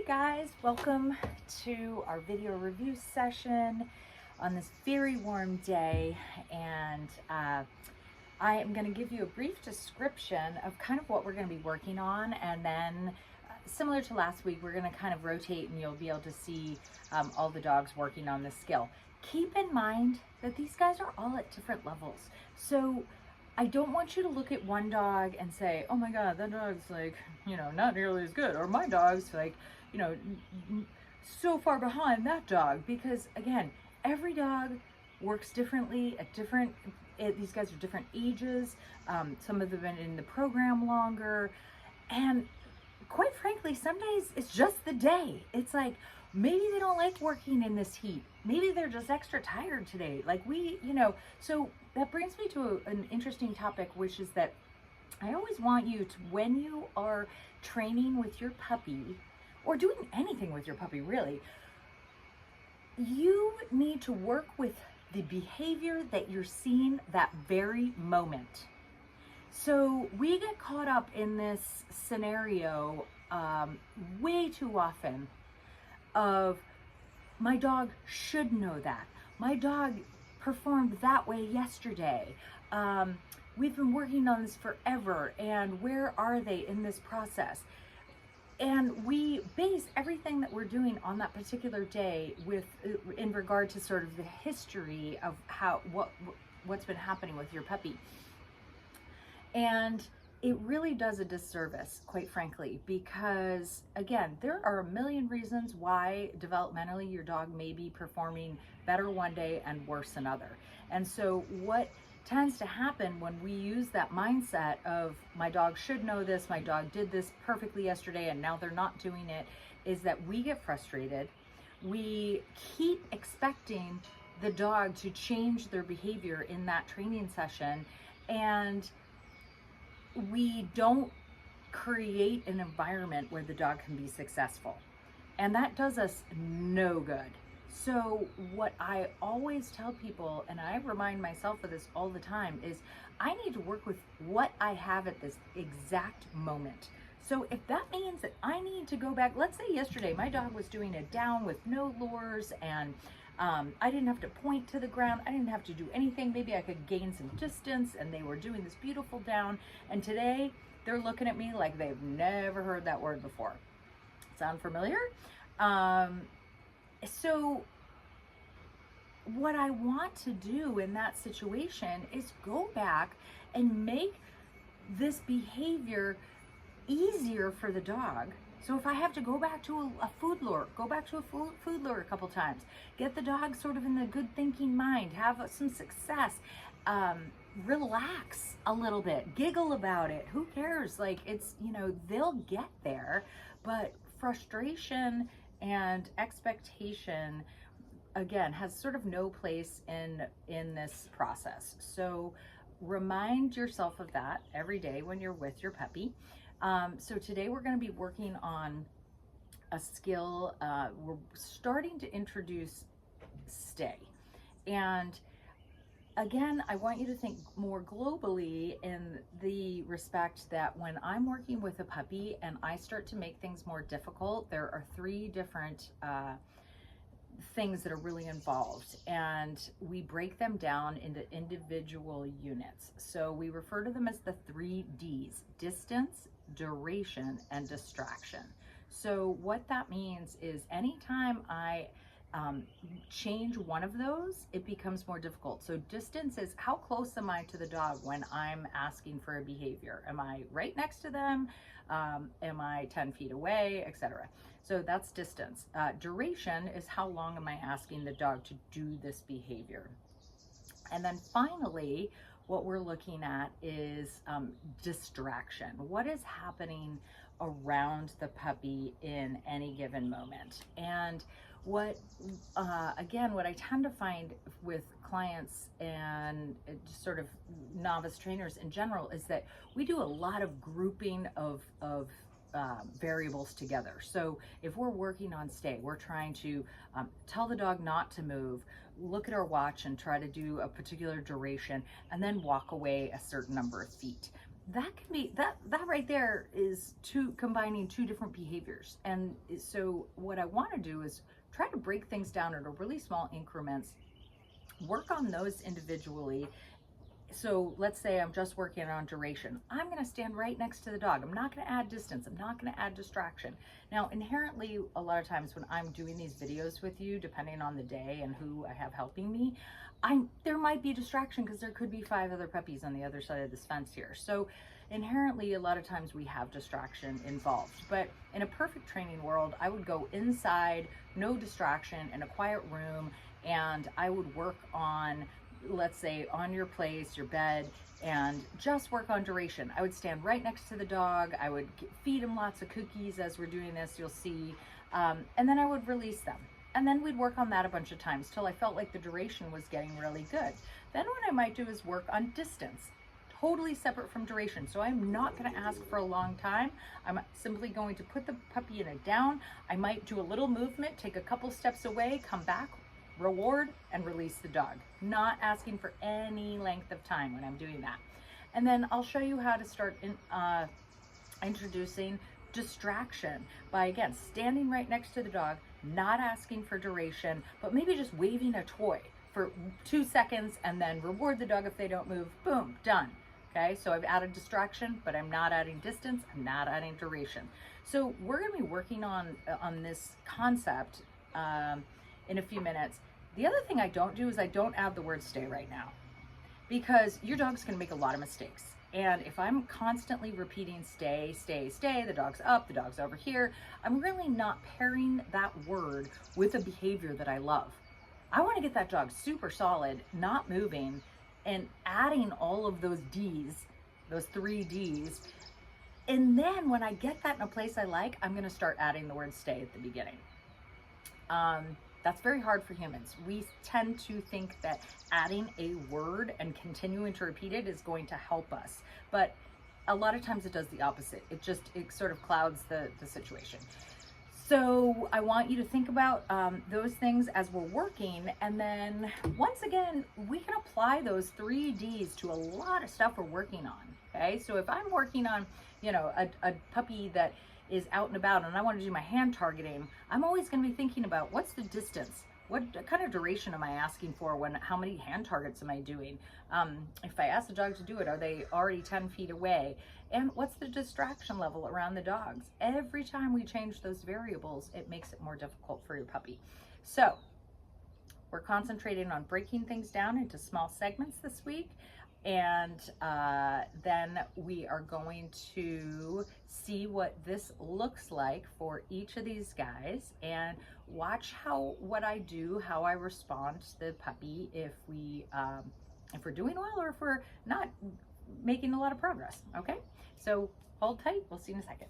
guys, welcome to our video review session on this very warm day, and I am going to give you a brief description of kind of what we're going to be working on, and then similar to last week, we're going to kind of rotate and you'll be able to see all the dogs working on this skill. Keep in mind that these guys are all at different levels, so I don't want you to look at one dog and say, oh my God, that dog's like, not nearly as good. Or my dog's like, so far behind that dog. Because again, every dog works differently at these guys are different ages. Some of them have been in the program longer. And quite frankly, some days it's just the day. It's like, maybe they don't like working in this heat. Maybe they're just extra tired today. So that brings me to an interesting topic, which is that I always want you to, when you are training with your puppy or doing anything with your puppy, really, you need to work with the behavior that you're seeing that very moment. So we get caught up in this scenario way too often of, my dog should know that. My dog performed that way yesterday. We've been working on this forever, and where are they in this process? And we base everything that we're doing on that particular day in regard to sort of the history of what's been happening with your puppy. And it really does a disservice, quite frankly, because again, there are a million reasons why developmentally your dog may be performing better one day and worse another. And so what tends to happen when we use that mindset of, my dog should know this, my dog did this perfectly yesterday and now they're not doing it, is that we get frustrated. We keep expecting the dog to change their behavior in that training session, and we don't create an environment where the dog can be successful. And that does us no good. So what I always tell people, and I remind myself of this all the time, is I need to work with what I have at this exact moment. So if that means that I need to go back, let's say yesterday my dog was doing a down with no lures, and I didn't have to point to the ground. I didn't have to do anything. Maybe I could gain some distance, and they were doing this beautiful down. And today they're looking at me like they've never heard that word before. Sound familiar? So what I want to do in that situation is go back and make this behavior easier for the dog. So if I have to go back to a food lure, go back to a food lure a couple times, get the dog sort of in the good thinking mind, have some success, relax a little bit, giggle about it. Who cares? Like, it's, they'll get there. But frustration and expectation, again, has sort of no place in this process. So remind yourself of that every day when you're with your puppy. So today we're going to be working on a skill. We're starting to introduce stay. And again, I want you to think more globally in the respect that when I'm working with a puppy and I start to make things more difficult, there are three different things that are really involved, and we break them down into individual units. So we refer to them as the 3 Ds: distance, duration, and distraction. So what that means is anytime I change one of those, it becomes more difficult. So distance is, how close am I to the dog when I'm asking for a behavior? Am I right next to them? Am I 10 feet away, etc.? So that's distance. Duration is, how long am I asking the dog to do this behavior? And then finally, what we're looking at is distraction. What is happening around the puppy in any given moment? And what I tend to find with clients and just sort of novice trainers in general is that we do a lot of grouping of variables together. So if we're working on stay, we're trying to tell the dog not to move, look at our watch and try to do a particular duration, and then walk away a certain number of feet. that can be, that right there is combining two different behaviors. And so what I want to do is try to break things down into really small increments, work on those individually. So let's say I'm just working on duration. I'm going to stand right next to the dog. I'm not going to add distance. I'm not going to add distraction. Now, inherently, a lot of times when I'm doing these videos with you, depending on the day and who I have helping me, there might be distraction because there could be 5 other puppies on the other side of this fence here. So inherently, a lot of times we have distraction involved. But in a perfect training world, I would go inside, no distraction, in a quiet room, and I would work on, let's say, on your place, your bed, and just work on duration. I would stand right next to the dog. I would feed him lots of cookies as we're doing this, you'll see. And then I would release them. And then we'd work on that a bunch of times till I felt like the duration was getting really good. Then what I might do is work on distance, totally separate from duration. So I'm not going to ask for a long time. I'm simply going to put the puppy in a down. I might do a little movement, take a couple steps away, come back, reward, and release the dog. Not asking for any length of time when I'm doing that. And then I'll show you how to start introducing distraction by, again, standing right next to the dog, not asking for duration, but maybe just waving a toy for 2 seconds and then reward the dog if they don't move. Boom, done. Okay, so I've added distraction, but I'm not adding distance, I'm not adding duration. So we're going to be working on this concept in a few minutes. The other thing I don't do is I don't add the word stay right now, because your dog's going to make a lot of mistakes. And if I'm constantly repeating stay, stay, stay, the dog's up, the dog's over here, I'm really not pairing that word with a behavior that I love. I want to get that dog super solid, not moving, and adding all of those D's, those 3 D's. And then when I get that in a place I like, I'm going to start adding the word stay at the beginning. That's very hard for humans. We tend to think that adding a word and continuing to repeat it is going to help us. But a lot of times it does the opposite. It sort of clouds the situation. So I want you to think about those things as we're working. And then once again, we can apply those 3 Ds to a lot of stuff we're working on. Okay, so if I'm working on, you know, a puppy that is out and about and I want to do my hand targeting, I'm always going to be thinking about what's the distance, what kind of duration am I asking for, how many hand targets am I doing? If I ask the dog to do it, are they already 10 feet away? And what's the distraction level around the dogs? Every time we change those variables, it makes it more difficult for your puppy. So we're concentrating on breaking things down into small segments this week. And then we are going to see what this looks like for each of these guys and watch what I do, how I respond to the puppy, if we're doing well or if we're not making a lot of progress. Okay, so hold tight. We'll see you in a second.